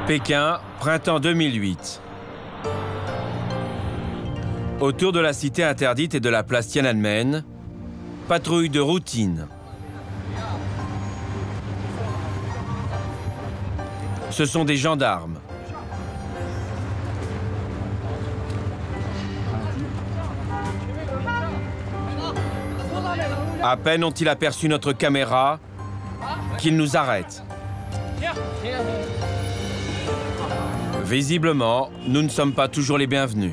Pékin, printemps 2008. Autour de la cité interdite et de la place Tiananmen, patrouille de routine. Ce sont des gendarmes. À peine ont-ils aperçu notre caméra qu'ils nous arrêtent. Visiblement, nous ne sommes pas toujours les bienvenus.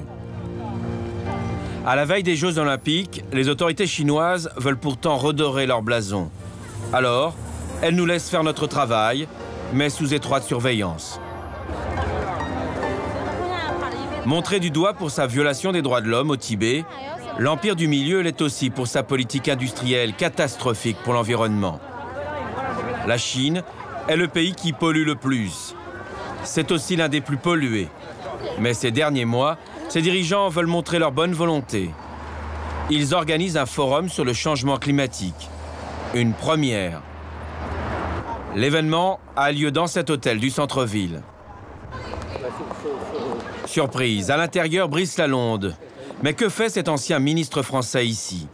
À la veille des Jeux Olympiques, les autorités chinoises veulent pourtant redorer leur blason. Alors, elles nous laissent faire notre travail, mais sous étroite surveillance. Montré du doigt pour sa violation des droits de l'homme au Tibet, l'Empire du Milieu l'est aussi pour sa politique industrielle catastrophique pour l'environnement. La Chine est le pays qui pollue le plus. C'est aussi l'un des plus pollués. Mais ces derniers mois, ses dirigeants veulent montrer leur bonne volonté. Ils organisent un forum sur le changement climatique. Une première. L'événement a lieu dans cet hôtel du centre-ville. Surprise, à l'intérieur, Brice Lalonde. Mais que fait cet ancien ministre français ici?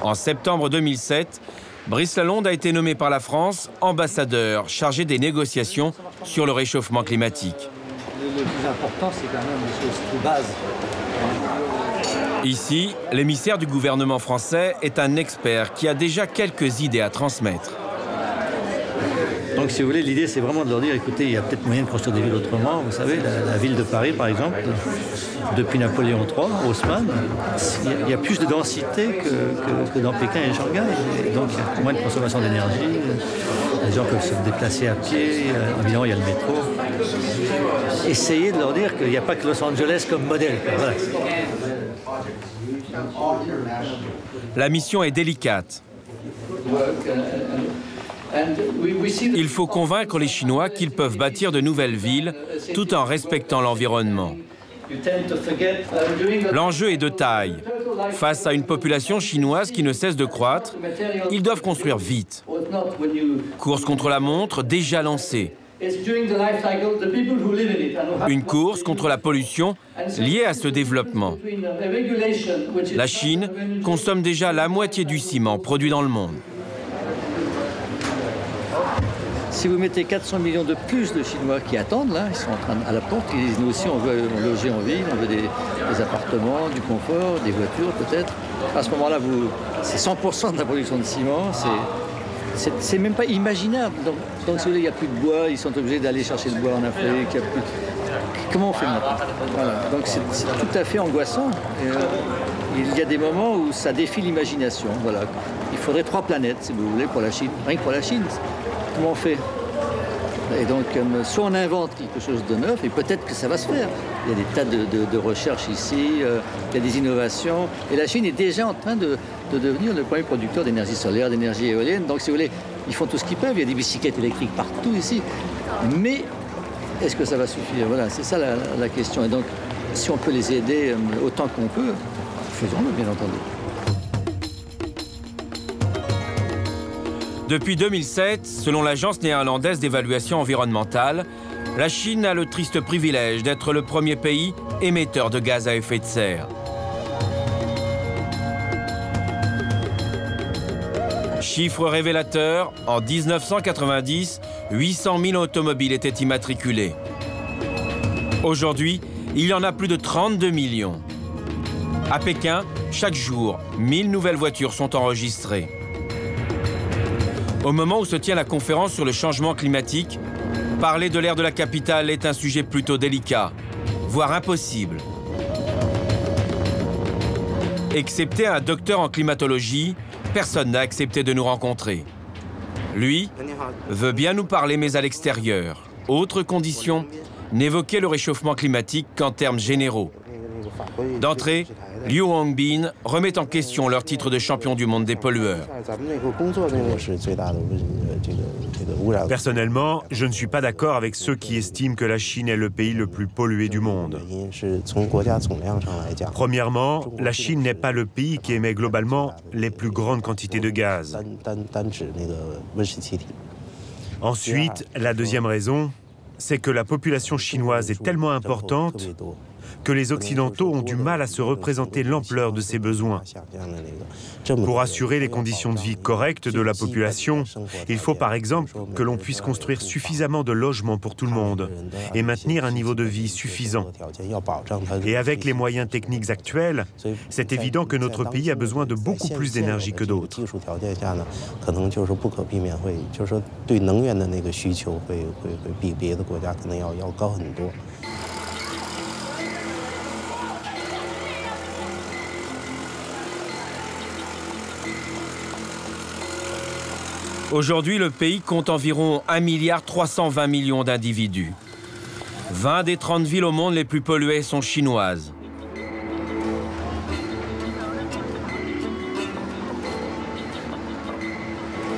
En septembre 2007, Brice Lalonde a été nommé par la France ambassadeur chargé des négociations sur le réchauffement climatique. Le plus important, c'est quand même les choses de base. Ici, l'émissaire du gouvernement français est un expert qui a déjà quelques idées à transmettre. Donc, si vous voulez, l'idée, c'est vraiment de leur dire, écoutez, il y a peut-être moyen de construire des villes autrement. Vous savez, la ville de Paris, par exemple, depuis Napoléon III, Haussmann, il y a plus de densité que dans Pékin et Shanghai. Et donc, il y a moins de consommation d'énergie. Les gens peuvent se déplacer à pied. Évidemment, il y a le métro. Essayez de leur dire qu'il n'y a pas que Los Angeles comme modèle. Voilà. La mission est délicate. Il faut convaincre les Chinois qu'ils peuvent bâtir de nouvelles villes tout en respectant l'environnement. L'enjeu est de taille. Face à une population chinoise qui ne cesse de croître, ils doivent construire vite. Course contre la montre déjà lancée. Une course contre la pollution liée à ce développement. La Chine consomme déjà la moitié du ciment produit dans le monde. Si vous mettez 400 millions de plus de Chinois qui attendent, là, ils sont en train à la porte, ils disent nous aussi on veut loger en ville, on veut des appartements, du confort, des voitures peut-être. À ce moment-là, c'est 100% de la production de ciment, c'est même pas imaginable. Donc si vous voulez, il n'y a plus de bois, ils sont obligés d'aller chercher le bois en Afrique. Comment on fait maintenant? Voilà. Donc c'est tout à fait angoissant. Il y a des moments où ça défie l'imagination. Voilà. Il faudrait 3 planètes, si vous voulez, pour la Chine. Rien que pour la Chine. Comment on fait? Et donc, soit on invente quelque chose de neuf, et peut-être que ça va se faire. Il y a des tas de recherches ici, il y a des innovations. Et la Chine est déjà en train de devenir le premier producteur d'énergie solaire, d'énergie éolienne. Donc, si vous voulez, ils font tout ce qu'ils peuvent. Il y a des bicyclettes électriques partout ici. Mais est-ce que ça va suffire? Voilà, c'est ça la question. Et donc, si on peut les aider autant qu'on peut, faisons-le, bien entendu. Depuis 2007, selon l'agence néerlandaise d'évaluation environnementale, la Chine a le triste privilège d'être le premier pays émetteur de gaz à effet de serre. Chiffre révélateur, en 1990, 800 000 automobiles étaient immatriculées. Aujourd'hui, il y en a plus de 32 millions. À Pékin, chaque jour, 1000 nouvelles voitures sont enregistrées. Au moment où se tient la conférence sur le changement climatique, parler de l'air de la capitale est un sujet plutôt délicat, voire impossible. Excepté un docteur en climatologie, personne n'a accepté de nous rencontrer. Lui veut bien nous parler, mais à l'extérieur. Autre condition, n'évoquer le réchauffement climatique qu'en termes généraux. D'entrée, Liu Hongbin remet en question leur titre de champion du monde des pollueurs. Personnellement, je ne suis pas d'accord avec ceux qui estiment que la Chine est le pays le plus pollué du monde. Premièrement, la Chine n'est pas le pays qui émet globalement les plus grandes quantités de gaz. 单单单指那个温室气体。 Ensuite, la deuxième raison, c'est que la Chine est le pays qui émet le plus de gaz. 第二， Ensuite, la deuxième raison, 第二个 c'est que la population chinoise est tellement importante que les Occidentaux ont du mal à se représenter l'ampleur de ses besoins. Pour assurer les conditions de vie correctes de la population, il faut par exemple que l'on puisse construire suffisamment de logements pour tout le monde et maintenir un niveau de vie suffisant. Et avec les moyens techniques actuels, c'est évident que notre pays a besoin de beaucoup plus d'énergie que d'autres. Aujourd'hui, le pays compte environ 1,320 milliard d'individus. 20 des 30 villes au monde les plus polluées sont chinoises.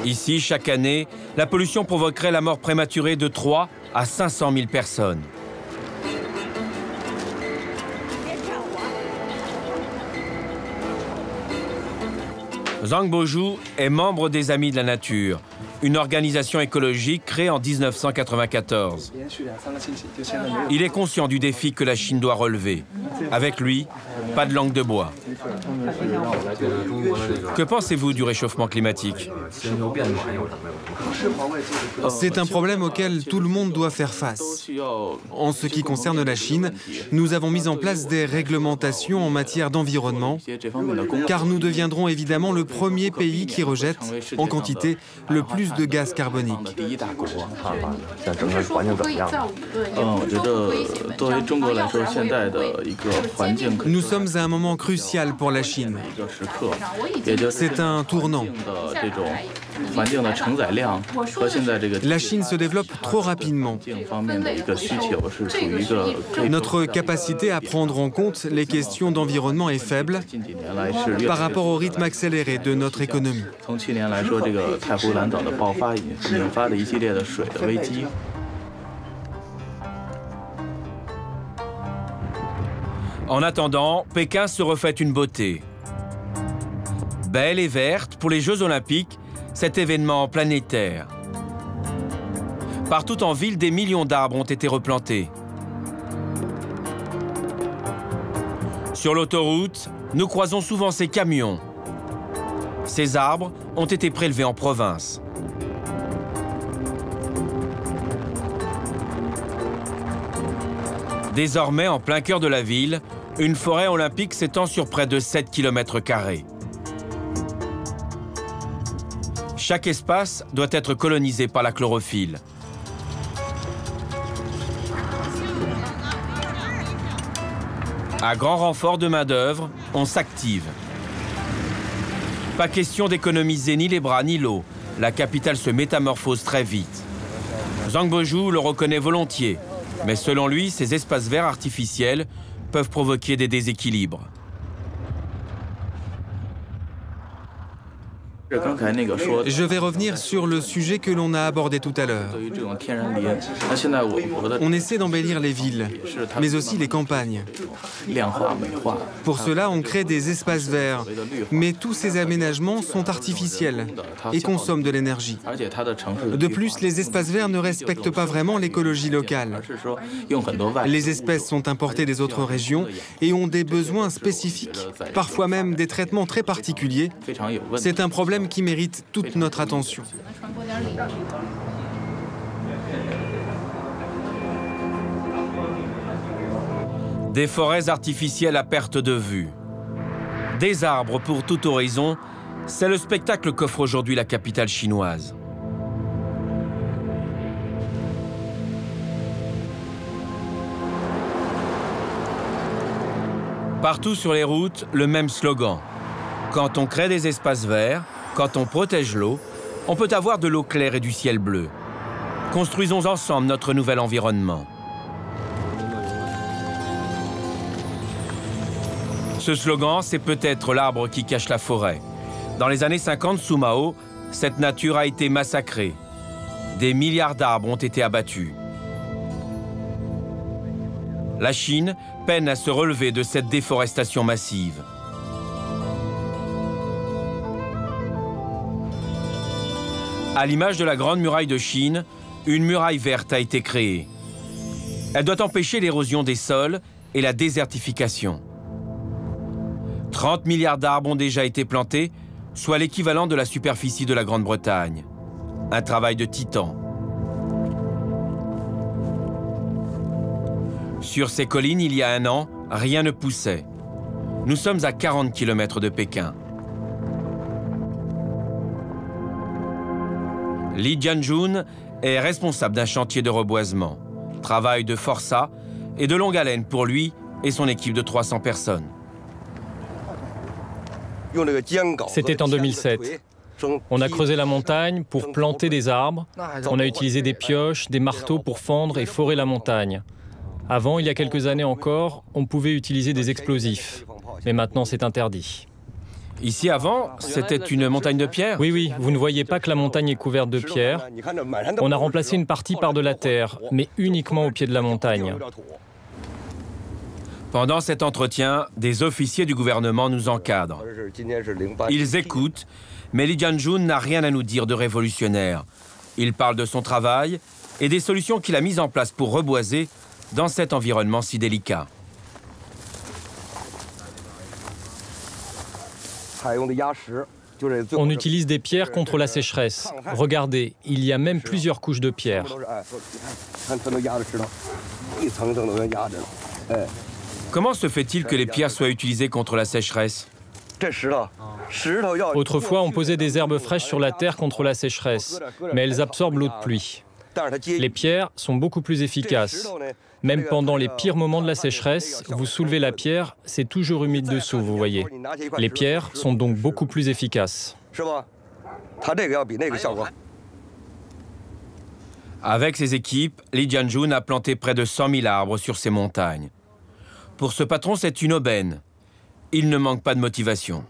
Ici, chaque année, la pollution provoquerait la mort prématurée de 3 à 500 000 personnes. Zhang Bozhu est membre des Amis de la Nature, une organisation écologique créée en 1994. Il est conscient du défi que la Chine doit relever. Avec lui, pas de langue de bois. Que pensez-vous du réchauffement climatique? C'est un problème auquel tout le monde doit faire face. En ce qui concerne la Chine, nous avons mis en place des réglementations en matière d'environnement, car nous deviendrons évidemment le premier pays qui rejette en quantité le plus de gaz carbonique. Nous sommes à un moment crucial pour la Chine. C'est un tournant. La Chine se développe trop rapidement. Notre capacité à prendre en compte les questions d'environnement est faible par rapport au rythme accéléré de notre économie. En attendant, Pékin se refait une beauté. Belle et verte pour les Jeux Olympiques, cet événement planétaire. Partout en ville, des millions d'arbres ont été replantés. Sur l'autoroute, nous croisons souvent ces camions. Ces arbres ont été prélevés en province. Désormais, en plein cœur de la ville, une forêt olympique s'étend sur près de 7 km². Chaque espace doit être colonisé par la chlorophylle. À grand renfort de main-d'œuvre, on s'active. Pas question d'économiser ni les bras ni l'eau. La capitale se métamorphose très vite. Zhang Bozhu le reconnaît volontiers, mais selon lui, ces espaces verts artificiels peuvent provoquer des déséquilibres. Je vais revenir sur le sujet que l'on a abordé tout à l'heure. On essaie d'embellir les villes, mais aussi les campagnes. Pour cela, on crée des espaces verts, mais tous ces aménagements sont artificiels et consomment de l'énergie. De plus, les espaces verts ne respectent pas vraiment l'écologie locale. Les espèces sont importées des autres régions et ont des besoins spécifiques, parfois même des traitements très particuliers. C'est un problème qui mérite toute notre attention. Des forêts artificielles à perte de vue. Des arbres pour tout horizon, c'est le spectacle qu'offre aujourd'hui la capitale chinoise. Partout sur les routes, le même slogan. Quand on crée des espaces verts, quand on protège l'eau, on peut avoir de l'eau claire et du ciel bleu. Construisons ensemble notre nouvel environnement. Ce slogan, c'est peut-être l'arbre qui cache la forêt. Dans les années 50, sous Mao, cette nature a été massacrée. Des milliards d'arbres ont été abattus. La Chine peine à se relever de cette déforestation massive. À l'image de la Grande Muraille de Chine, une muraille verte a été créée. Elle doit empêcher l'érosion des sols et la désertification. 30 milliards d'arbres ont déjà été plantés, soit l'équivalent de la superficie de la Grande-Bretagne. Un travail de titan. Sur ces collines, il y a un an, rien ne poussait. Nous sommes à 40 km de Pékin. Li Jianjun est responsable d'un chantier de reboisement. Travail de forçat et de longue haleine pour lui et son équipe de 300 personnes. C'était en 2007. On a creusé la montagne pour planter des arbres. On a utilisé des pioches, des marteaux pour fendre et forer la montagne. Avant, il y a quelques années encore, on pouvait utiliser des explosifs. Mais maintenant, c'est interdit. Ici, avant, c'était une montagne de pierre? Oui, vous ne voyez pas que la montagne est couverte de pierres. On a remplacé une partie par de la terre, mais uniquement au pied de la montagne. Pendant cet entretien, des officiers du gouvernement nous encadrent. Ils écoutent, mais Li Jianjun n'a rien à nous dire de révolutionnaire. Il parle de son travail et des solutions qu'il a mises en place pour reboiser dans cet environnement si délicat. On utilise des pierres contre la sécheresse. Regardez, il y a même plusieurs couches de pierres. Comment se fait-il que les pierres soient utilisées contre la sécheresse? Autrefois, on posait des herbes fraîches sur la terre contre la sécheresse, mais elles absorbent l'eau de pluie. Les pierres sont beaucoup plus efficaces. Même pendant les pires moments de la sécheresse, vous soulevez la pierre, c'est toujours humide dessous, vous voyez. Les pierres sont donc beaucoup plus efficaces. Avec ses équipes, Li Jianjun a planté près de 100 000 arbres sur ces montagnes. Pour ce patron, c'est une aubaine. Il ne manque pas de motivation.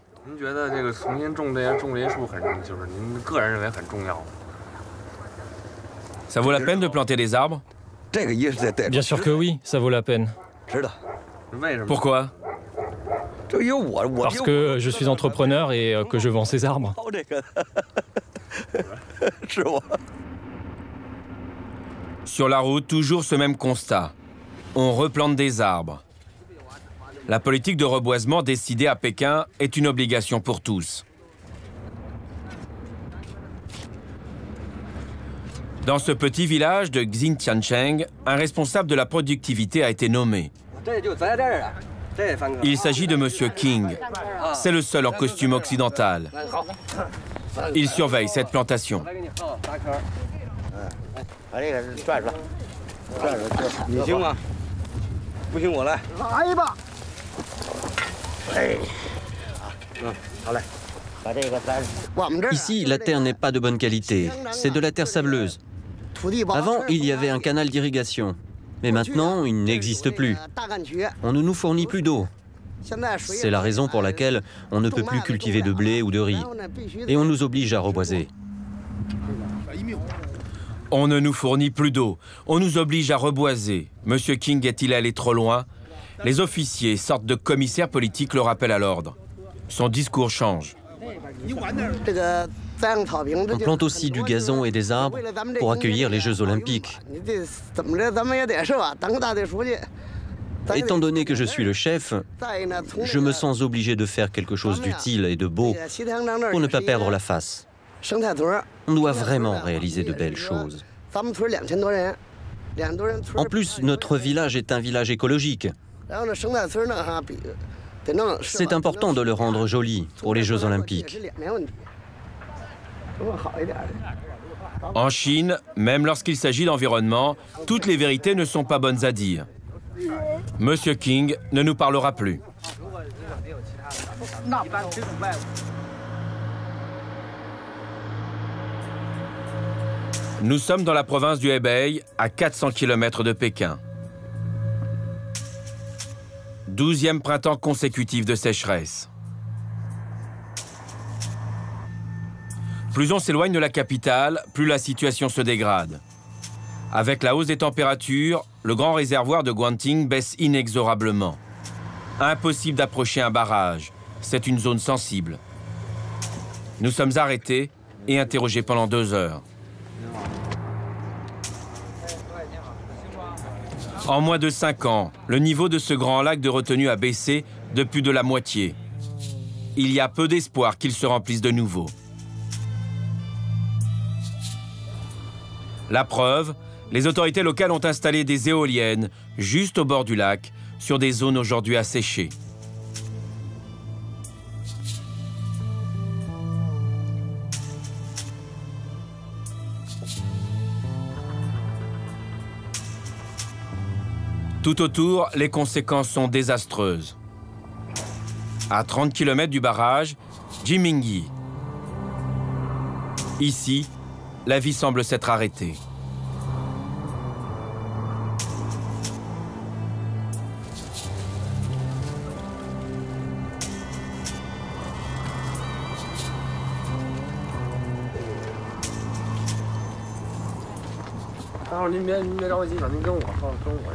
Ça vaut la peine de planter des arbres? Bien sûr que oui, ça vaut la peine. Pourquoi? Parce que je suis entrepreneur et que je vends ces arbres. Sur la route, toujours ce même constat. On replante des arbres. La politique de reboisement décidée à Pékin est une obligation pour tous. Dans ce petit village de Xintiancheng, un responsable de la productivité a été nommé. Il s'agit de M. King. C'est le seul en costume occidental. Il surveille cette plantation. Ici, la terre n'est pas de bonne qualité. C'est de la terre sableuse. Avant, il y avait un canal d'irrigation. Mais maintenant, il n'existe plus. On ne nous fournit plus d'eau. C'est la raison pour laquelle on ne peut plus cultiver de blé ou de riz. Et on nous oblige à reboiser. On ne nous fournit plus d'eau. On nous oblige à reboiser. Monsieur King est-il allé trop loin? Les officiers, sorte de commissaires politiques, le rappellent à l'ordre. Son discours change. On plante aussi du gazon et des arbres pour accueillir les Jeux Olympiques. Étant donné que je suis le chef, je me sens obligé de faire quelque chose d'utile et de beau pour ne pas perdre la face. On doit vraiment réaliser de belles choses. En plus, notre village est un village écologique. C'est important de le rendre joli pour les Jeux Olympiques. En Chine, même lorsqu'il s'agit d'environnement, toutes les vérités ne sont pas bonnes à dire. Monsieur King ne nous parlera plus. Nous sommes dans la province du Hebei, à 400 km de Pékin. 12e printemps consécutif de sécheresse. Plus on s'éloigne de la capitale, plus la situation se dégrade. Avec la hausse des températures, le grand réservoir de Guanting baisse inexorablement. Impossible d'approcher un barrage. C'est une zone sensible. Nous sommes arrêtés et interrogés pendant 2 heures. En moins de 5 ans, le niveau de ce grand lac de retenue a baissé de plus de la moitié. Il y a peu d'espoir qu'il se remplisse de nouveau. La preuve, les autorités locales ont installé des éoliennes juste au bord du lac, sur des zones aujourd'hui asséchées. Tout autour, les conséquences sont désastreuses. À 30 km du barrage, Jimingi. Ici, la vie semble s'être arrêtée.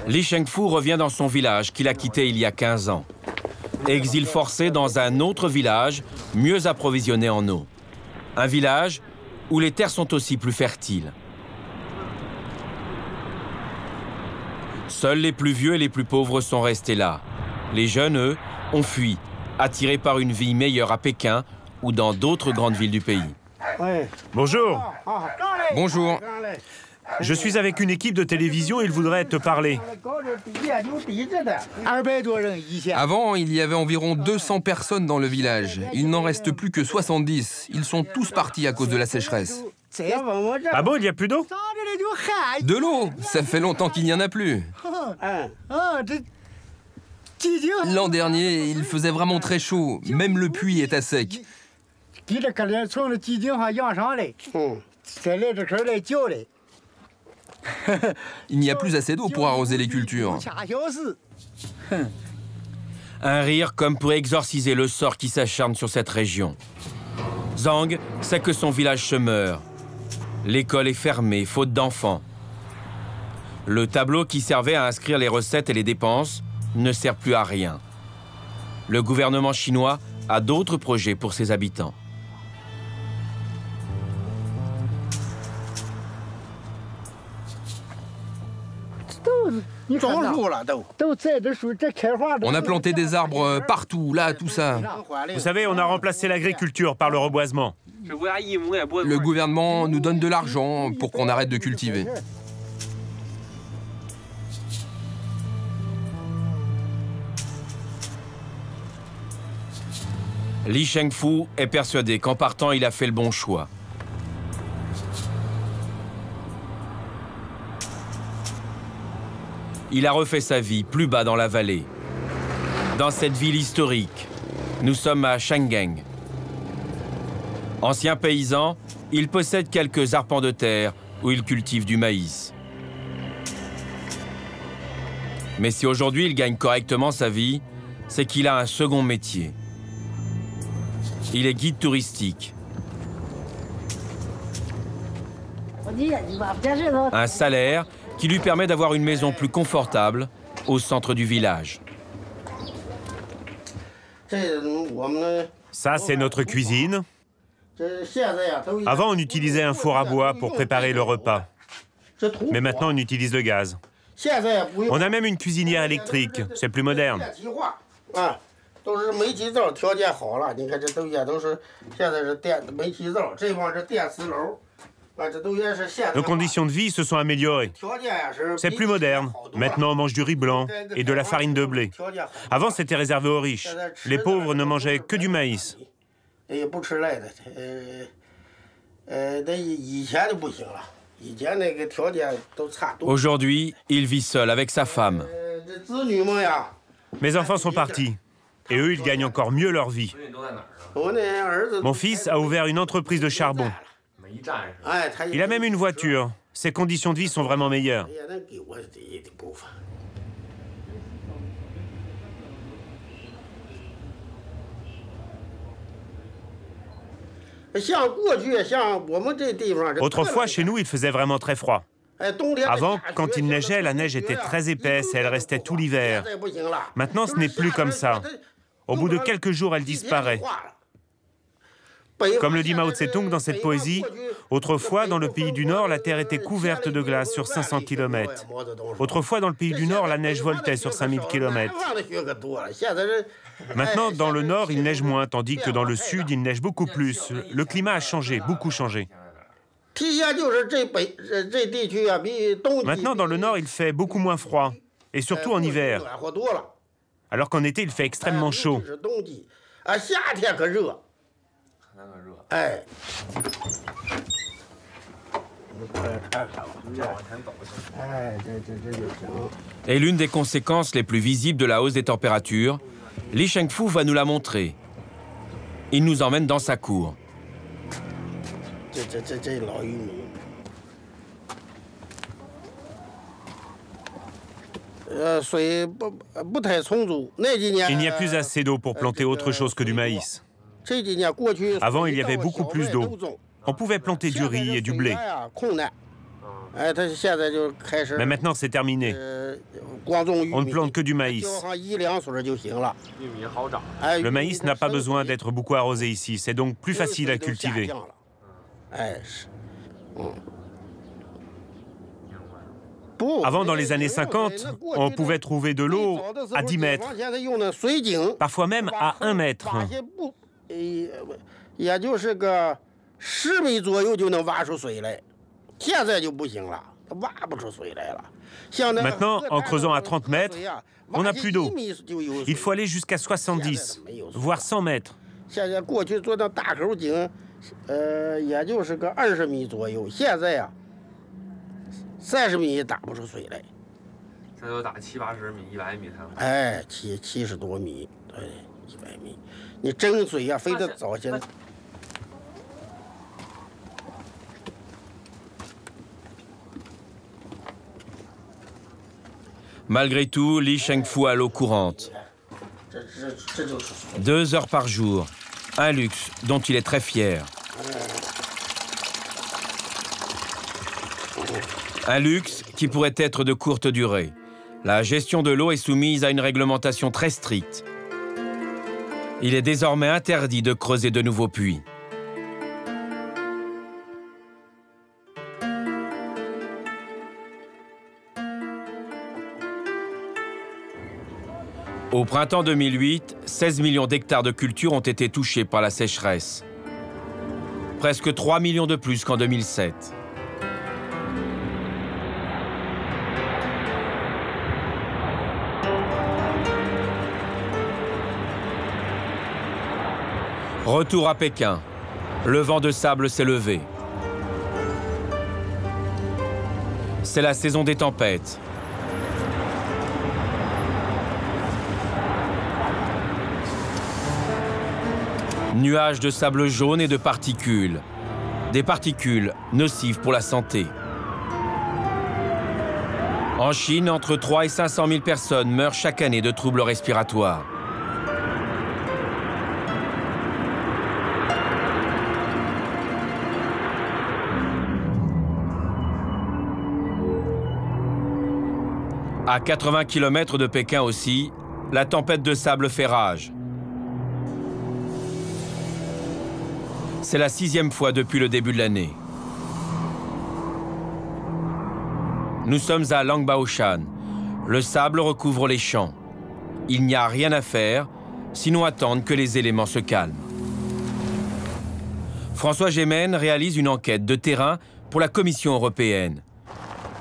Li Shengfu revient dans son village qu'il a quitté il y a 15 ans. Exil forcé dans un autre village, mieux approvisionné en eau. Un village où les terres sont aussi plus fertiles. Seuls les plus vieux et les plus pauvres sont restés là. Les jeunes, eux, ont fui, attirés par une vie meilleure à Pékin ou dans d'autres grandes villes du pays. Bonjour. Bonjour. Je suis avec une équipe de télévision, ils voudraient te parler. Avant, il y avait environ 200 personnes dans le village. Il n'en reste plus que 70. Ils sont tous partis à cause de la sécheresse. Ah bon, il n'y a plus d'eau? De l'eau, ça fait longtemps qu'il n'y en a plus. L'an dernier, il faisait vraiment très chaud. Même le puits est à sec. Il n'y a plus assez d'eau pour arroser les cultures. Un rire comme pour exorciser le sort qui s'acharne sur cette région. Zhang sait que son village se meurt. L'école est fermée, faute d'enfants. Le tableau qui servait à inscrire les recettes et les dépenses ne sert plus à rien. Le gouvernement chinois a d'autres projets pour ses habitants. On a planté des arbres partout, là, tout ça. Vous savez, on a remplacé l'agriculture par le reboisement. Le gouvernement nous donne de l'argent pour qu'on arrête de cultiver. Li Shengfu est persuadé qu'en partant, il a fait le bon choix. Il a refait sa vie plus bas dans la vallée. Dans cette ville historique, nous sommes à Shangeng. Ancien paysan, il possède quelques arpents de terre où il cultive du maïs. Mais si aujourd'hui il gagne correctement sa vie, c'est qu'il a un second métier. Il est guide touristique. Un salaire qui lui permet d'avoir une maison plus confortable au centre du village. Ça, c'est notre cuisine. Avant, on utilisait un four à bois pour préparer le repas. Mais maintenant, on utilise le gaz. On a même une cuisinière électrique. C'est plus moderne. Nos conditions de vie se sont améliorées. C'est plus moderne. Maintenant, on mange du riz blanc et de la farine de blé. Avant, c'était réservé aux riches. Les pauvres ne mangeaient que du maïs. Aujourd'hui, il vit seul avec sa femme. Mes enfants sont partis. Et eux, ils gagnent encore mieux leur vie. Mon fils a ouvert une entreprise de charbon. Il a même une voiture. Ses conditions de vie sont vraiment meilleures. Autrefois, chez nous, il faisait vraiment très froid. Avant, quand il neigeait, la neige était très épaisse et elle restait tout l'hiver. Maintenant, ce n'est plus comme ça. Au bout de quelques jours, elle disparaît. Comme le dit Mao Tse-tung dans cette poésie, autrefois, dans le pays du Nord, la terre était couverte de glace sur 500 km. Autrefois, dans le pays du Nord, la neige voltait sur 5000 km. Maintenant, dans le Nord, il neige moins, tandis que dans le Sud, il neige beaucoup plus. Le climat a changé, beaucoup changé. Maintenant, dans le Nord, il fait beaucoup moins froid, et surtout en hiver, alors qu'en été, il fait extrêmement chaud. Et l'une des conséquences les plus visibles de la hausse des températures, Li Shengfu va nous la montrer. Il nous emmène dans sa cour. Il n'y a plus assez d'eau pour planter autre chose que du maïs. Avant, il y avait beaucoup plus d'eau. On pouvait planter du riz et du blé. Mais maintenant, c'est terminé. On ne plante que du maïs. Le maïs n'a pas besoin d'être beaucoup arrosé ici. C'est donc plus facile à cultiver. Avant, dans les années 50, on pouvait trouver de l'eau à 10 mètres, parfois même à 1 mètre. Maintenant, en creusant à 30 mètres, on n'a plus d'eau. Il faut aller jusqu'à 70, voire 100 mètres. Malgré tout, Li Shengfu a l'eau courante. 2 heures par jour, un luxe dont il est très fier. Un luxe qui pourrait être de courte durée. La gestion de l'eau est soumise à une réglementation très stricte. Il est désormais interdit de creuser de nouveaux puits. Au printemps 2008, 16 millions d'hectares de culture ont été touchés par la sécheresse. Presque 3 millions de plus qu'en 2007. Retour à Pékin. Le vent de sable s'est levé. C'est la saison des tempêtes. Nuages de sable jaune et de particules. Des particules nocives pour la santé. En Chine, entre 3 et 500 000 personnes meurent chaque année de troubles respiratoires. À 80 km de Pékin aussi, la tempête de sable fait rage. C'est la 6e fois depuis le début de l'année. Nous sommes à Langbaoshan. Le sable recouvre les champs. Il n'y a rien à faire, sinon attendre que les éléments se calment. François Gémen réalise une enquête de terrain pour la Commission européenne.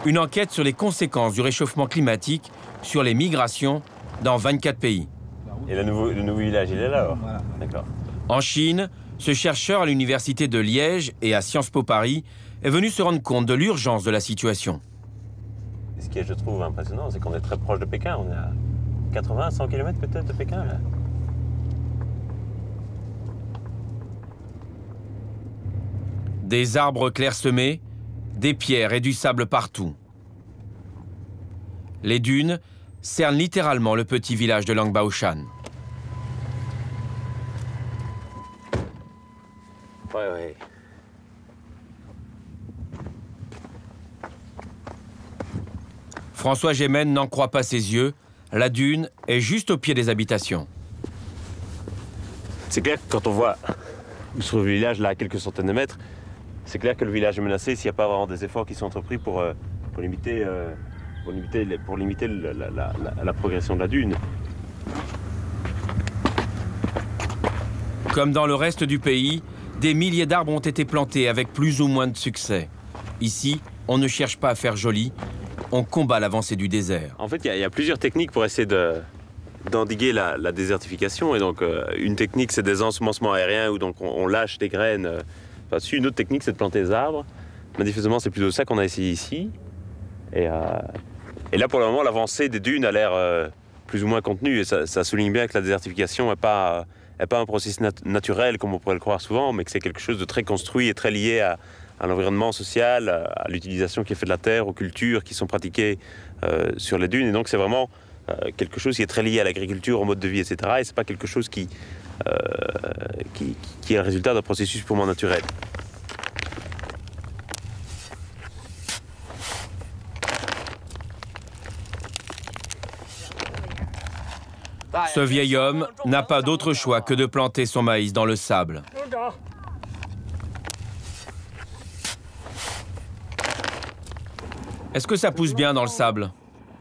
Une enquête sur les conséquences du réchauffement climatique sur les migrations dans 24 pays. Et le nouveau village, il est là alors. Voilà. D'accord. En Chine, ce chercheur à l'université de Liège et à Sciences Po Paris est venu se rendre compte de l'urgence de la situation. Ce qui est, je trouve, impressionnant, c'est qu'on est très proche de Pékin. On est à 80, 100 km peut-être de Pékin, là. Des arbres clairsemés, des pierres et du sable partout. Les dunes cernent littéralement le petit village de Langbaoshan. Ouais. François Gémen n'en croit pas ses yeux. La dune est juste au pied des habitations. C'est clair que quand on voit sur le village, là, à quelques centaines de mètres, c'est clair que le village est menacé s'il n'y a pas vraiment des efforts qui sont entrepris pour limiter la progression de la dune. Comme dans le reste du pays, des milliers d'arbres ont été plantés avec plus ou moins de succès. Ici, on ne cherche pas à faire joli, on combat l'avancée du désert. En fait, il y a plusieurs techniques pour essayer d'endiguer la désertification. Et donc, une technique, c'est des ensemencements aériens où donc, on lâche des graines. Une autre technique, c'est de planter des arbres. Manifestement, c'est plutôt ça qu'on a essayé ici. Et là, pour le moment, l'avancée des dunes a l'air plus ou moins contenue. Et ça souligne bien que la désertification n'est pas un processus naturel, comme on pourrait le croire souvent, mais que c'est quelque chose de très construit et très lié à l'environnement social, à l'utilisation qui est faite de la terre, aux cultures qui sont pratiquées sur les dunes. Et donc, c'est vraiment quelque chose qui est très lié à l'agriculture, au mode de vie, etc. Et c'est pas quelque chose qui est le résultat d'un processus purement naturel. Ce vieil homme n'a pas d'autre choix que de planter son maïs dans le sable. Est-ce que ça pousse bien dans le sable?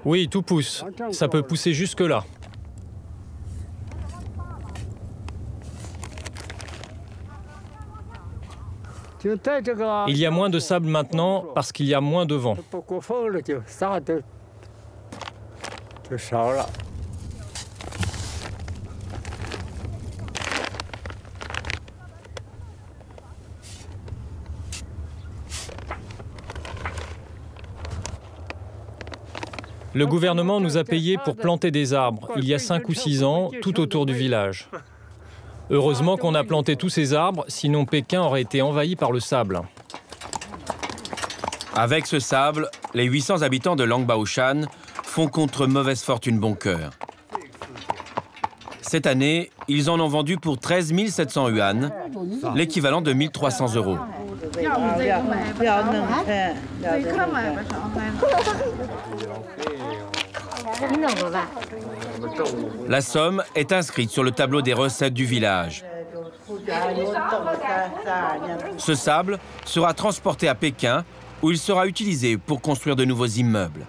Oui, tout pousse. Ça peut pousser jusque-là. Il y a moins de sable maintenant parce qu'il y a moins de vent. Le gouvernement nous a payé pour planter des arbres il y a 5 ou 6 ans, tout autour du village. Heureusement qu'on a planté tous ces arbres, sinon Pékin aurait été envahi par le sable. Avec ce sable, les 800 habitants de Langbaoshan font contre mauvaise fortune bon cœur. Cette année, ils en ont vendu pour 13 700 yuan, l'équivalent de 1 300 €. La somme est inscrite sur le tableau des recettes du village. Ce sable sera transporté à Pékin, où il sera utilisé pour construire de nouveaux immeubles.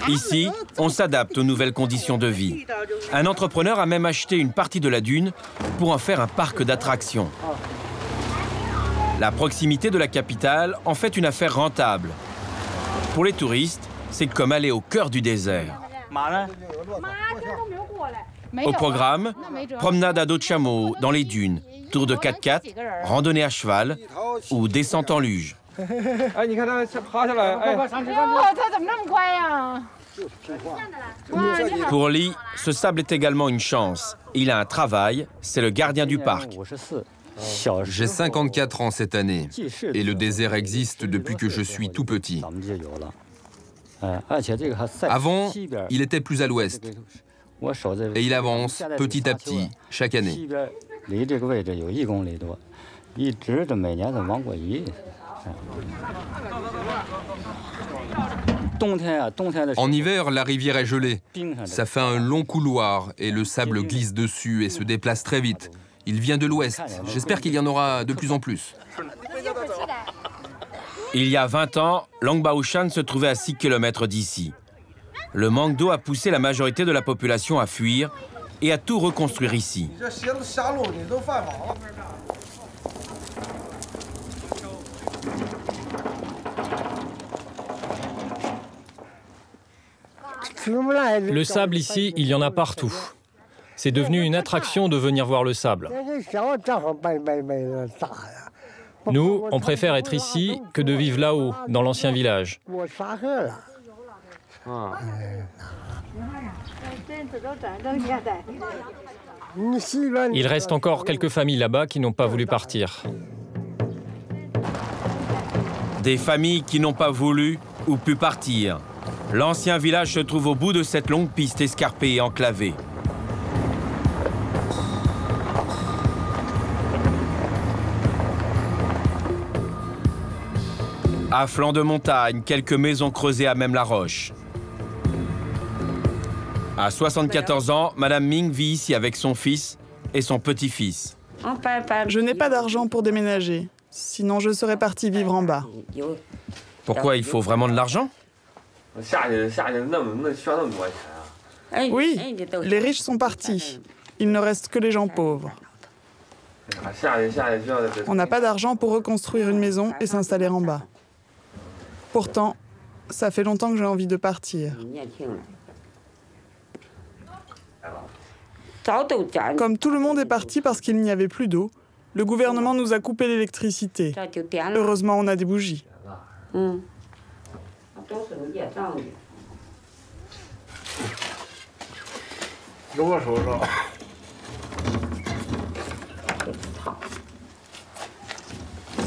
Ici, on s'adapte aux nouvelles conditions de vie. Un entrepreneur a même acheté une partie de la dune pour en faire un parc d'attractions. La proximité de la capitale en fait une affaire rentable. Pour les touristes, c'est comme aller au cœur du désert. Au programme, promenade à dos de chameau dans les dunes, tour de 4x4, randonnée à cheval ou descente en luge. Pour Li, ce sable est également une chance. Il a un travail, c'est le gardien du parc. J'ai 54 ans cette année et le désert existe depuis que je suis tout petit. Avant, il était plus à l'ouest et il avance petit à petit chaque année. En hiver, la rivière est gelée. Ça fait un long couloir et le sable glisse dessus et se déplace très vite. Il vient de l'ouest. J'espère qu'il y en aura de plus en plus. Il y a 20 ans, Langbaoshan se trouvait à 6 km d'ici. Le manque d'eau a poussé la majorité de la population à fuir et à tout reconstruire ici. Le sable ici, il y en a partout. C'est devenu une attraction de venir voir le sable. Nous, on préfère être ici que de vivre là-haut, dans l'ancien village. Il reste encore quelques familles là-bas qui n'ont pas voulu partir. Des familles qui n'ont pas voulu ou pu partir. L'ancien village se trouve au bout de cette longue piste escarpée et enclavée. À flanc de montagne, quelques maisons creusées à même la roche. À 74 ans, Madame Ming vit ici avec son fils et son petit-fils. Je n'ai pas d'argent pour déménager, sinon je serais partie vivre en bas. Pourquoi il faut vraiment de l'argent? Oui, les riches sont partis. Il ne reste que les gens pauvres. On n'a pas d'argent pour reconstruire une maison et s'installer en bas. Pourtant, ça fait longtemps que j'ai envie de partir. Comme tout le monde est parti parce qu'il n'y avait plus d'eau, le gouvernement nous a coupé l'électricité. Heureusement, on a des bougies.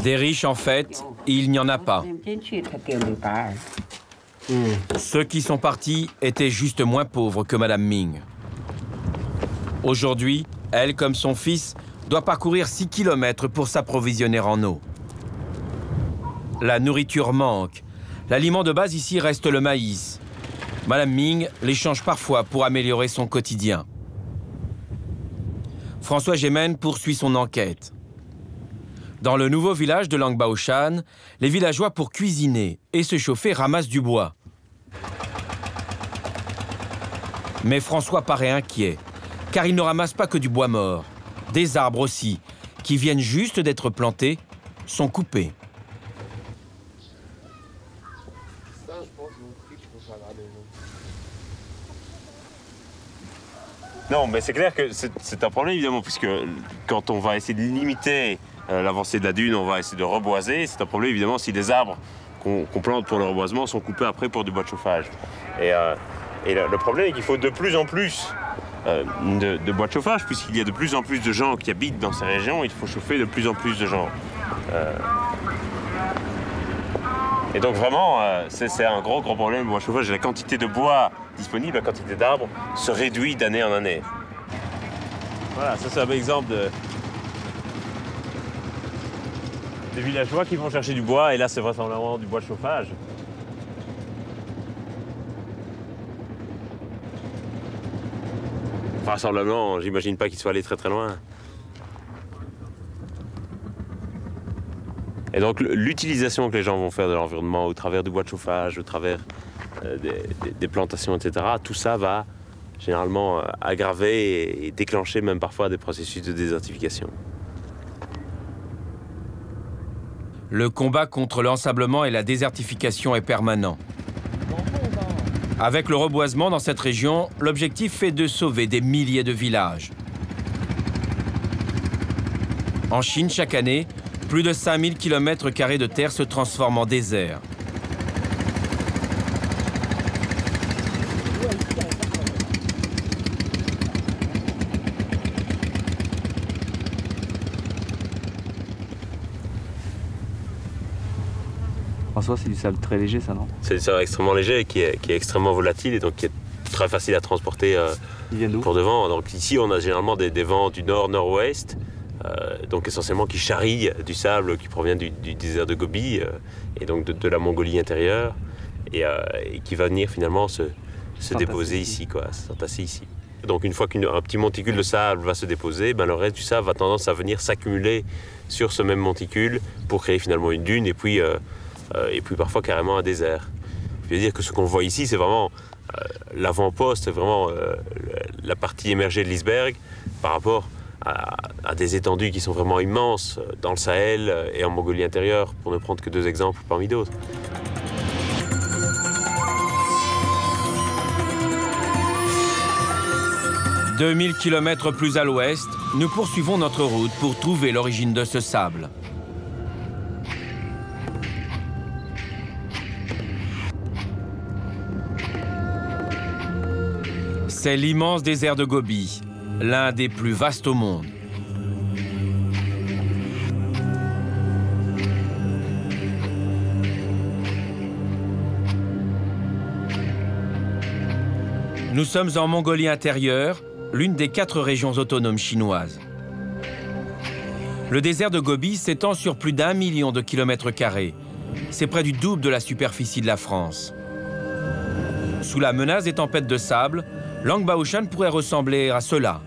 Des riches, en fait, il n'y en a pas. Ceux qui sont partis étaient juste moins pauvres que Madame Ming. Aujourd'hui, elle, comme son fils, doit parcourir 6 km pour s'approvisionner en eau. La nourriture manque. L'aliment de base ici reste le maïs. Madame Ming l'échange parfois pour améliorer son quotidien. François Gémen poursuit son enquête. Dans le nouveau village de Langbaoshan, les villageois pour cuisiner et se chauffer ramassent du bois. Mais François paraît inquiet, car il ne ramasse pas que du bois mort. Des arbres aussi, qui viennent juste d'être plantés, sont coupés. Non, mais c'est clair que c'est un problème, évidemment, puisque quand on va essayer de limiter l'avancée de la dune, on va essayer de reboiser. C'est un problème, évidemment, si les arbres qu'on plante pour le reboisement sont coupés après pour du bois de chauffage. Et le problème est qu'il faut de plus en plus de bois de chauffage, puisqu'il y a de plus en plus de gens qui habitent dans ces régions, il faut chauffer de plus en plus de gens. Et donc vraiment, c'est un gros problème, le bois de chauffage. La quantité de bois disponible, la quantité d'arbres se réduit d'année en année. Voilà, ça c'est un bon exemple de villageois qui vont chercher du bois, et là c'est vraisemblablement du bois de chauffage. Vraisemblablement, j'imagine pas qu'il soit allé très très loin. Et donc l'utilisation que les gens vont faire de l'environnement au travers du bois de chauffage, au travers des plantations, etc., tout ça va généralement aggraver et déclencher même parfois des processus de désertification. Le combat contre l'ensablement et la désertification est permanent. Avec le reboisement dans cette région, l'objectif est de sauver des milliers de villages. En Chine, chaque année, plus de 5000 km² de terre se transforment en désert. François, c'est du sable très léger, ça, non? C'est du sable extrêmement léger qui est extrêmement volatile et donc qui est très facile à transporter pour devant. Donc ici, on a généralement des vents du nord-nord-ouest, donc essentiellement qui charrient du sable qui provient du désert de Gobi et donc de la Mongolie intérieure et qui va venir finalement se déposer ici, s'entasser ici. Donc une fois qu'un petit monticule de sable va se déposer, le reste du sable va tendance à venir s'accumuler sur ce même monticule pour créer finalement une dune et puis parfois carrément un désert. Je veux dire que ce qu'on voit ici, c'est vraiment l'avant-poste, c'est vraiment la partie émergée de l'iceberg par rapport à des étendues qui sont vraiment immenses dans le Sahel et en Mongolie intérieure, pour ne prendre que 2 exemples parmi d'autres. « 2000 km plus à l'ouest, nous poursuivons notre route pour trouver l'origine de ce sable. C'est l'immense désert de Gobi, l'un des plus vastes au monde. Nous sommes en Mongolie intérieure, l'une des 4 régions autonomes chinoises. Le désert de Gobi s'étend sur plus d'1 million de kilomètres carrés, c'est près du double de la superficie de la France. Sous la menace des tempêtes de sable, Langbaoshan pourrait ressembler à cela.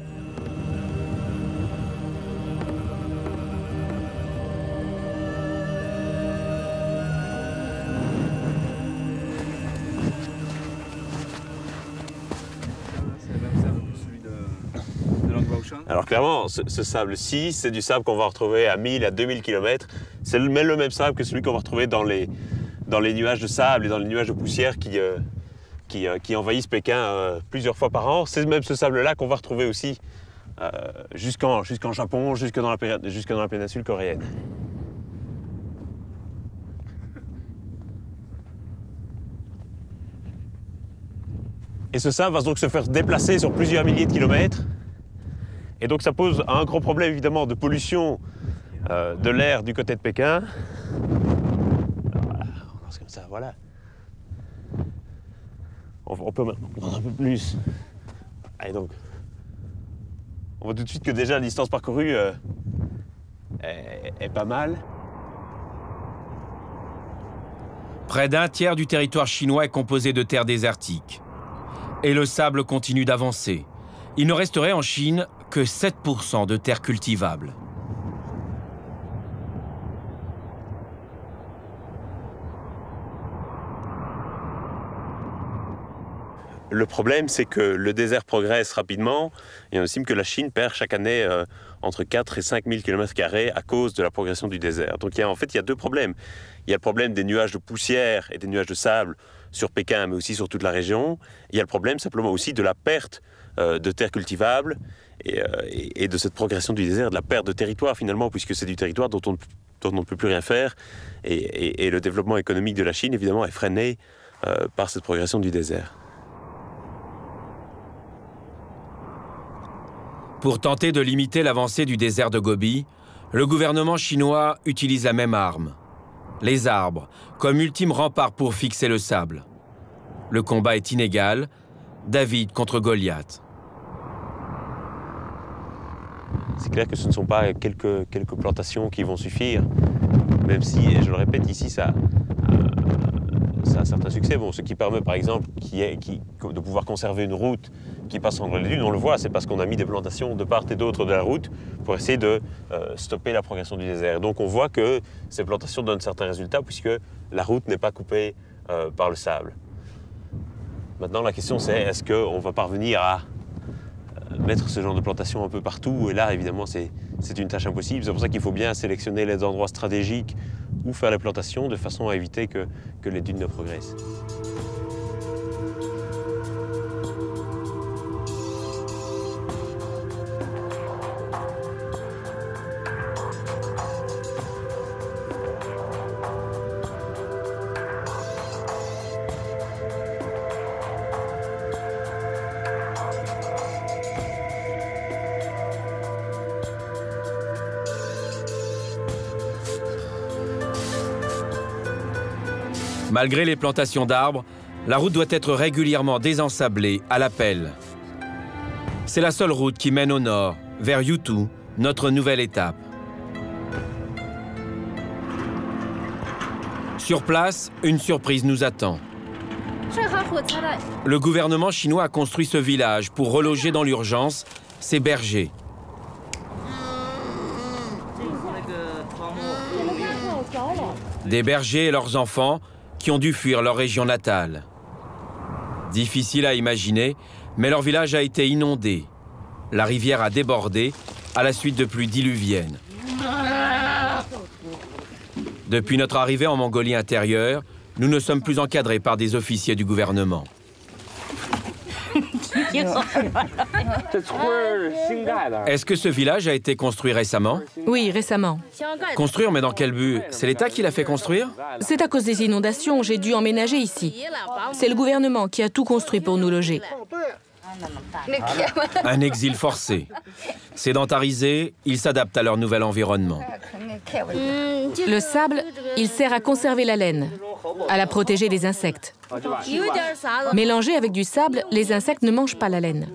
Alors clairement, ce sable-ci, c'est du sable qu'on va retrouver à 1000 à 2000 km. C'est le même sable que celui qu'on va retrouver dans les nuages de sable et dans les nuages de poussière qui envahissent Pékin plusieurs fois par an. C'est même ce sable-là qu'on va retrouver aussi jusqu'en Japon, jusque dans la péninsule coréenne. Et ce sable va donc se faire déplacer sur plusieurs milliers de kilomètres. Et donc ça pose un gros problème évidemment de pollution de l'air du côté de Pékin. Voilà, c'est comme ça, voilà. On peut maintenant un peu plus. Et donc, on voit tout de suite que déjà la distance parcourue est pas mal. Près d'un tiers du territoire chinois est composé de terres désertiques. Et le sable continue d'avancer. Il ne resterait en Chine que 7% de terres cultivables. Le problème, c'est que le désert progresse rapidement et on estime que la Chine perd chaque année entre 4 et 5 000 km² à cause de la progression du désert. Donc en fait, il y a deux problèmes. Il y a le problème des nuages de poussière et des nuages de sable sur Pékin, mais aussi sur toute la région. Il y a le problème simplement aussi de la perte de terres cultivables et de cette progression du désert, de la perte de territoire finalement, puisque c'est du territoire dont on ne peut plus rien faire. Et le développement économique de la Chine, évidemment, est freiné par cette progression du désert. Pour tenter de limiter l'avancée du désert de Gobi, le gouvernement chinois utilise la même arme, les arbres, comme ultime rempart pour fixer le sable. Le combat est inégal, David contre Goliath. C'est clair que ce ne sont pas quelques plantations qui vont suffire, même si, et je le répète ici, ça a un certain succès. Bon, ce qui permet par exemple de pouvoir conserver une route qui passe entre les dunes, on le voit, c'est parce qu'on a mis des plantations de part et d'autre de la route pour essayer de stopper la progression du désert. Donc on voit que ces plantations donnent certains résultats puisque la route n'est pas coupée par le sable. Maintenant la question c'est est-ce qu'on va parvenir à mettre ce genre de plantation un peu partout, et là évidemment c'est une tâche impossible. C'est pour ça qu'il faut bien sélectionner les endroits stratégiques où faire les plantations de façon à éviter que les dunes ne progressent. Malgré les plantations d'arbres, la route doit être régulièrement désensablée à la pelle. C'est la seule route qui mène au nord, vers Youtou, notre nouvelle étape. Sur place, une surprise nous attend. Le gouvernement chinois a construit ce village pour reloger dans l'urgence ses bergers. Des bergers et leurs enfants qui ont dû fuir leur région natale. Difficile à imaginer, mais leur village a été inondé. La rivière a débordé à la suite de pluies diluviennes. Depuis notre arrivée en Mongolie intérieure, nous ne sommes plus encadrés par des officiers du gouvernement. Est-ce que ce village a été construit récemment? Oui, récemment. Construire, mais dans quel but? C'est l'État qui l'a fait construire? C'est à cause des inondations, j'ai dû emménager ici. C'est le gouvernement qui a tout construit pour nous loger. Un exil forcé. Sédentarisés, ils s'adaptent à leur nouvel environnement. Le sable, il sert à conserver la laine, à la protéger des insectes. Mélangé avec du sable, les insectes ne mangent pas la laine.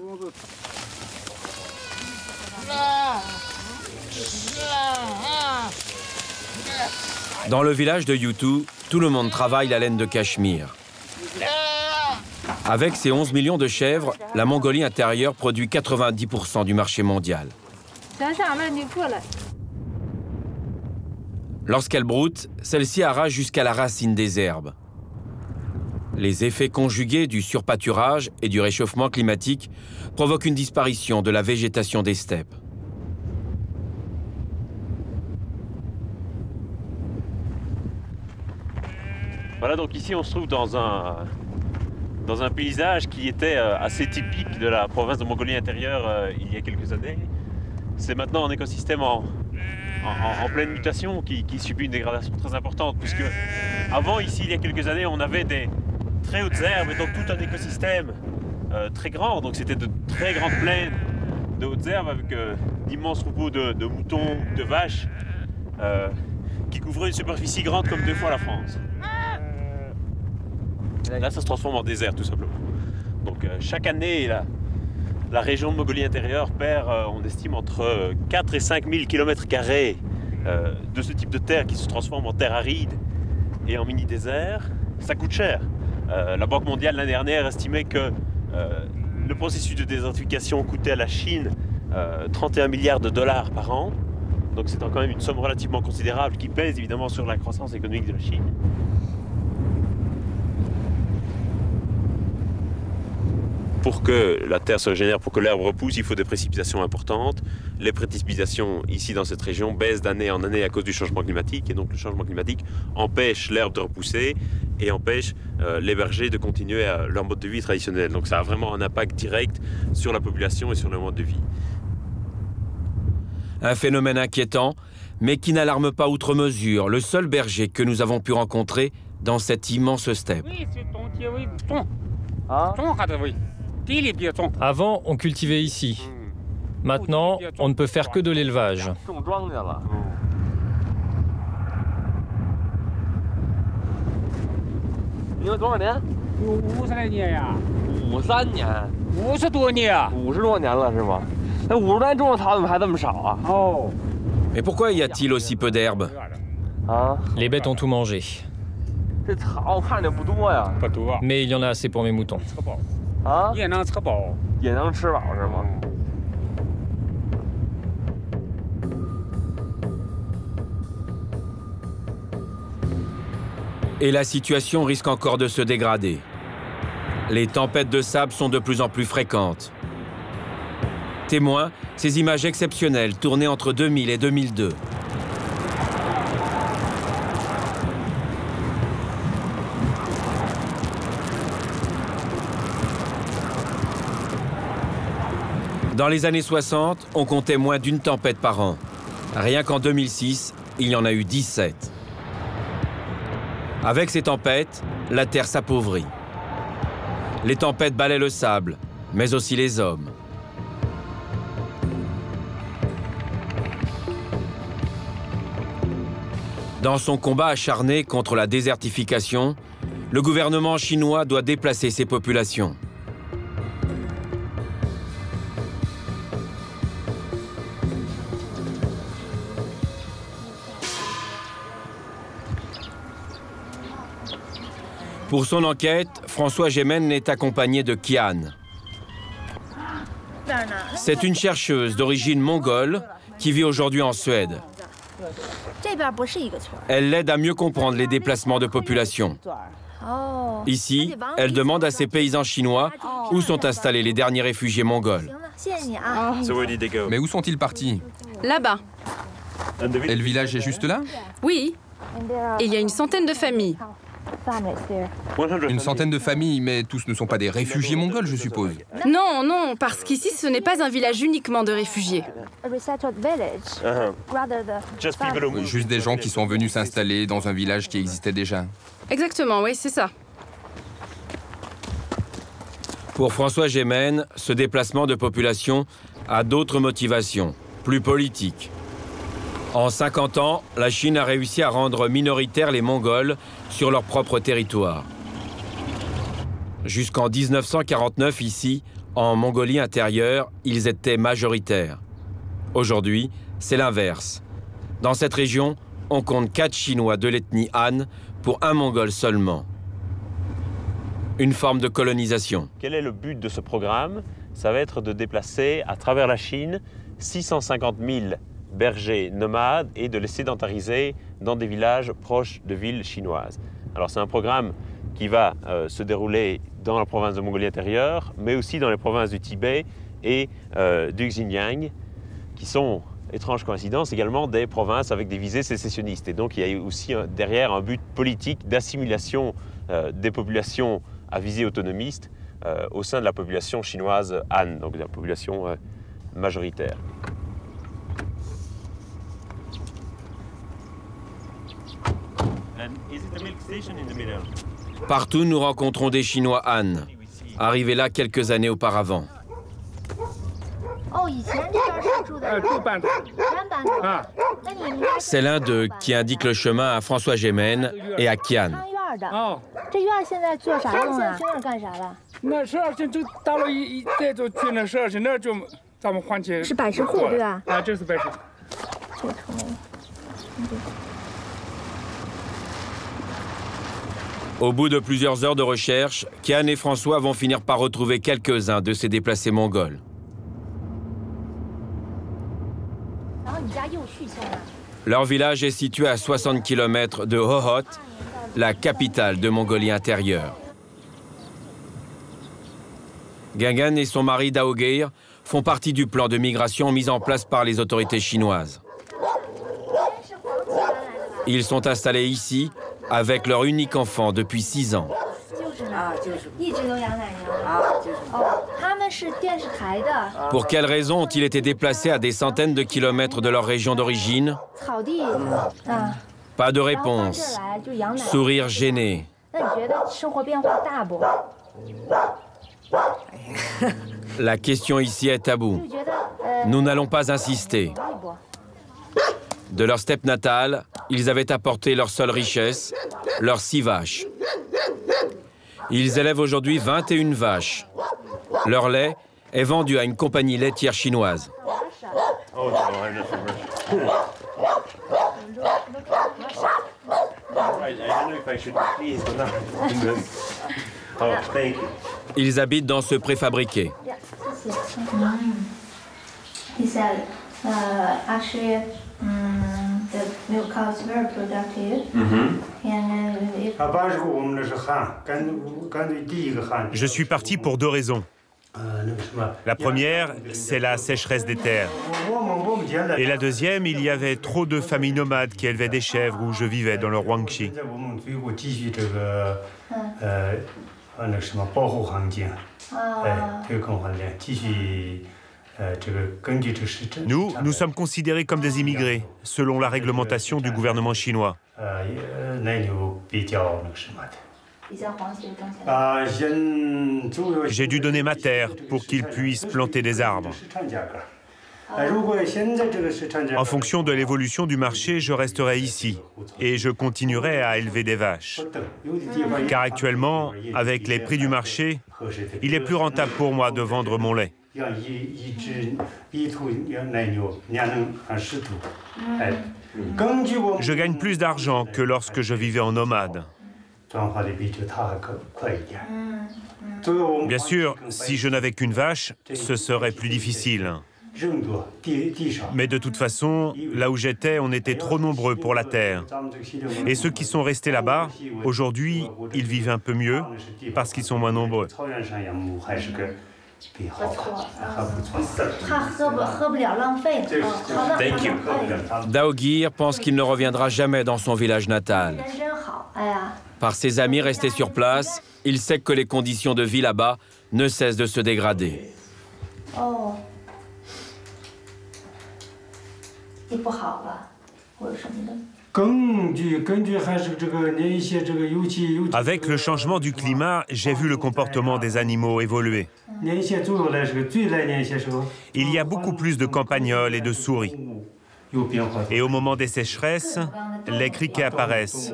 Dans le village de Youtou, tout le monde travaille la laine de Cachemire. Avec ses 11 millions de chèvres, la Mongolie intérieure produit 90% du marché mondial. Lorsqu'elle broute, celle-ci arrache jusqu'à la racine des herbes. Les effets conjugués du surpâturage et du réchauffement climatique provoquent une disparition de la végétation des steppes. Voilà, donc ici on se trouve dans un paysage qui était assez typique de la province de Mongolie intérieure il y a quelques années. C'est maintenant un écosystème en pleine mutation qui subit une dégradation très importante, puisque avant ici il y a quelques années on avait des très hautes herbes et donc tout un écosystème très grand, donc c'était de très grandes plaines de hautes herbes avec d'immenses troupeaux de moutons, de vaches qui couvraient une superficie grande comme 2 fois la France. Là ça se transforme en désert tout simplement. Donc chaque année la région de Mongolie intérieure perd, on estime, entre 4 et 5 000 km² de ce type de terre qui se transforme en terre aride et en mini-désert. Ça coûte cher. La Banque mondiale l'année dernière estimait que le processus de désertification coûtait à la Chine 31 milliards de dollars par an. Donc c'est quand même une somme relativement considérable qui pèse évidemment sur la croissance économique de la Chine. Pour que la terre se régénère, pour que l'herbe repousse, il faut des précipitations importantes. Les précipitations ici dans cette région baissent d'année en année à cause du changement climatique. Et donc le changement climatique empêche l'herbe de repousser et empêche les bergers de continuer leur mode de vie traditionnel. Donc ça a vraiment un impact direct sur la population et sur le mode de vie. Un phénomène inquiétant, mais qui n'alarme pas outre mesure le seul berger que nous avons pu rencontrer dans cette immense steppe. Avant, on cultivait ici. Maintenant, on ne peut faire que de l'élevage. Mais pourquoi y a-t-il aussi peu d'herbe? Les bêtes ont tout mangé. Mais il y en a assez pour mes moutons. Et la situation risque encore de se dégrader. Les tempêtes de sable sont de plus en plus fréquentes. Témoin, ces images exceptionnelles tournées entre 2000 et 2002. Dans les années 60, on comptait moins d'une tempête par an. Rien qu'en 2006, il y en a eu 17. Avec ces tempêtes, la terre s'appauvrit. Les tempêtes balaient le sable, mais aussi les hommes. Dans son combat acharné contre la désertification, le gouvernement chinois doit déplacer ses populations. Pour son enquête, François Gémen est accompagné de Kian. C'est une chercheuse d'origine mongole qui vit aujourd'hui en Suède. Elle l'aide à mieux comprendre les déplacements de population. Ici, elle demande à ces paysans chinois où sont installés les derniers réfugiés mongols. Mais où sont-ils partis? Là-bas. Et le village est juste là? Oui. Et il y a une centaine de familles. Une centaine de familles, mais tous ne sont pas des réfugiés mongols, je suppose. Non, non, parce qu'ici, ce n'est pas un village uniquement de réfugiés. Juste des gens qui sont venus s'installer dans un village qui existait déjà. Exactement, oui, c'est ça. Pour François Gémen, ce déplacement de population a d'autres motivations, plus politiques. En 50 ans, la Chine a réussi à rendre minoritaires les Mongols sur leur propre territoire. Jusqu'en 1949, ici, en Mongolie intérieure, ils étaient majoritaires. Aujourd'hui, c'est l'inverse. Dans cette région, on compte 4 Chinois de l'ethnie Han pour un Mongol seulement. Une forme de colonisation. Quel est le but de ce programme? Ça va être de déplacer à travers la Chine 650 000 bergers nomades et de les sédentariser dans des villages proches de villes chinoises. Alors c'est un programme qui va se dérouler dans la province de Mongolie intérieure, mais aussi dans les provinces du Tibet et du Xinjiang, qui sont, étrange coïncidence, également des provinces avec des visées sécessionnistes. Et donc il y a aussi derrière un but politique d'assimilation des populations à visée autonomiste au sein de la population chinoise Han, donc de la population majoritaire. Partout, nous rencontrons des Chinois Han, arrivés là quelques années auparavant. C'est l'un d'eux qui indique le chemin à François Gémen et à Qian. Au bout de plusieurs heures de recherche, Qian et François vont finir par retrouver quelques-uns de ces déplacés mongols. Leur village est situé à 60 km de Hohhot, la capitale de Mongolie intérieure. Guingan et son mari Daogir font partie du plan de migration mis en place par les autorités chinoises. Ils sont installés ici avec leur unique enfant depuis 6 ans. Pour quelles raisons ont-ils été déplacés à des centaines de kilomètres de leur région d'origine? Pas de réponse. Sourire gêné. La question ici est taboue. Nous n'allons pas insister. De leur steppe natale, ils avaient apporté leur seule richesse, leurs 6 vaches. Ils élèvent aujourd'hui 21 vaches. Leur lait est vendu à une compagnie laitière chinoise. Ils habitent dans ce préfabriqué. Je suis parti pour 2 raisons. La première, c'est la sécheresse des terres. Et la deuxième, il y avait trop de familles nomades qui élevaient des chèvres où je vivais dans le Huangqi. Nous sommes considérés comme des immigrés, selon la réglementation du gouvernement chinois. J'ai dû donner ma terre pour qu'ils puissent planter des arbres. En fonction de l'évolution du marché, je resterai ici et je continuerai à élever des vaches. Car actuellement, avec les prix du marché, il est plus rentable pour moi de vendre mon lait. Je gagne plus d'argent que lorsque je vivais en nomade. Bien sûr, si je n'avais qu'une vache, ce serait plus difficile. Mais de toute façon, là où j'étais, on était trop nombreux pour la terre. Et ceux qui sont restés là-bas, aujourd'hui, ils vivent un peu mieux parce qu'ils sont moins nombreux. Daogir pense qu'il ne reviendra jamais dans son village natal. Par ses amis restés sur place, il sait que les conditions de vie là-bas ne cessent de se dégrader. Avec le changement du climat, j'ai vu le comportement des animaux évoluer. Il y a beaucoup plus de campagnols et de souris. Et au moment des sécheresses, les criquets apparaissent.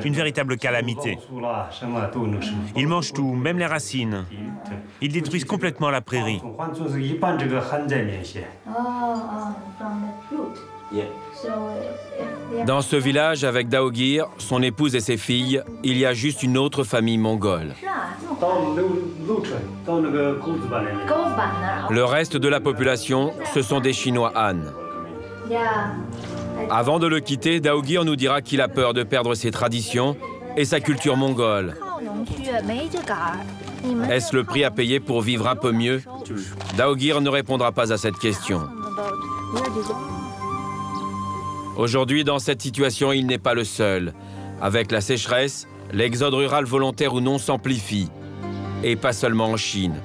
Une véritable calamité. Ils mangent tout, même les racines. Ils détruisent complètement la prairie. Dans ce village, avec Daogir, son épouse et ses filles, il y a juste une autre famille mongole. Le reste de la population, ce sont des Chinois Han. Avant de le quitter, Daogir nous dira qu'il a peur de perdre ses traditions et sa culture mongole. Est-ce le prix à payer pour vivre un peu mieux? Daogir ne répondra pas à cette question. Aujourd'hui, dans cette situation, il n'est pas le seul. Avec la sécheresse, l'exode rural volontaire ou non s'amplifie. Et pas seulement en Chine.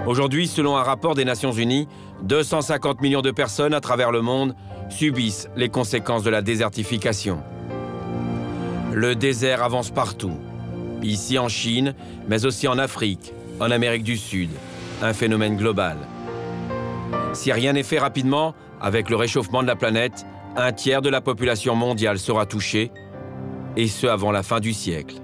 Aujourd'hui, selon un rapport des Nations Unies, 250 millions de personnes à travers le monde subissent les conséquences de la désertification. Le désert avance partout. Ici en Chine, mais aussi en Afrique, en Amérique du Sud. Un phénomène global. Si rien n'est fait rapidement, avec le réchauffement de la planète, un tiers de la population mondiale sera touchée, et ce avant la fin du siècle.